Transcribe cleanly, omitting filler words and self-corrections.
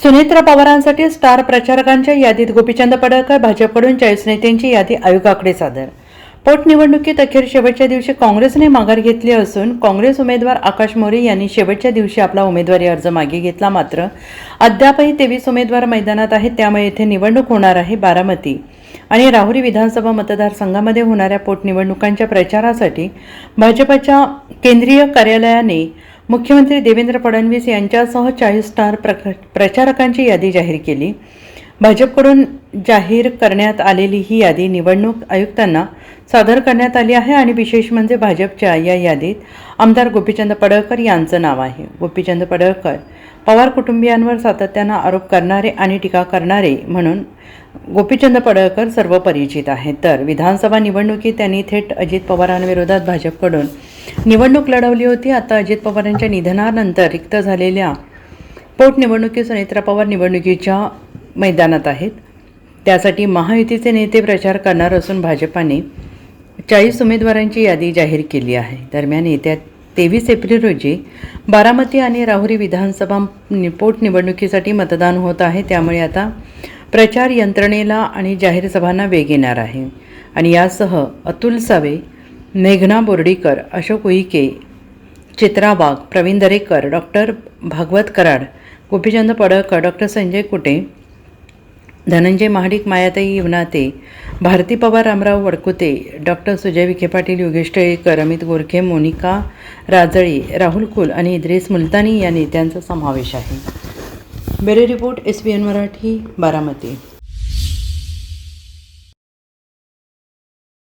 Sunetra पवारांसाठी star प्रचारकांच्या यादीत गोपीचंद पडळकर, भाजपकडून 40 नेत्यांची यादी आयोगाकडे सादर. पोटनिवडणुकीत अखेर शेवटच्या दिवशी काँग्रेसने माघार घेतली असून काँग्रेस उमेदवार आकाश मोरे यांनी शेवटच्या दिवशी आपला उमेदवारी अर्ज मागे घेतला. मात्र अद्यापही 23 उमेदवार मैदानात आहेत. त्यामुळे येथे निवडणूक होणार आहे. बारामती आणि राहुरी विधानसभा मतदारसंघामध्ये होणाऱ्या पोटनिवडणुकांच्या प्रचारासाठी भाजपच्या केंद्रीय कार्यालयाने मुख्यमंत्री देवेंद्र फडणवीस यांच्यासह 40 स्टार प्रचारकांची यादी जाहीर केली. भाजपकडून जाहीर करण्यात आलेली ही यादी निवडणूक आयुक्तांना सादर करण्यात आली आहे आणि विशेष म्हणजे भाजपच्या या यादीत आमदार गोपीचंद पडळकर यांचं नाव आहे. गोपीचंद पडळकर पवार कुटुंबियांवर सातत्यानं आरोप करणारे आणि टीका करणारे म्हणून गोपीचंद पडळकर सर्व परिचित आहेत. तर विधानसभा निवडणुकीत त्यांनी थेट अजित पवारांविरोधात भाजपकडून निवडणूक लढवली होती. आता अजित पवारांच्या निधनानंतर रिक्त झालेल्या पोटनिवडणुकीत सुनेत्रा पवार निवडणुकीच्या मैदानात आहेत. त्यासाठी महायुतीचे नेते प्रचार करणार असून भाजपाने 40 उमेदवारांची यादी जाहीर केली आहे. दरम्यान येत्या 23 एप्रिल रोजी बारामती आणि राहुरी विधानसभा पोटनिवडणुकीसाठी मतदान होत आहे. त्यामुळे आता प्रचार यंत्रणेला आणि जाहीर सभांना वेग येणार आहे. आणि यासह अतुल सावे, मेघना Bordikar, Ashok Uike, Chitra Wagh, Pravin Darekar, doctor Bhagwat Karad, Gopichand Padalkar, doctor Sanjay Kute, Dhananjay Mahadik, मायाताई युवनाते, Bharti Pawar, Ramrao Wadkute, doctor Sujay Vikhe Patil, Yogesh Tilekar, Amit Gorkhe, Monika राजळी, Rahul कुल आणि इद्रिस मुलतानी या नेत्यांचा समावेश आहे. Bureau report, SBN Marathi, Baramati.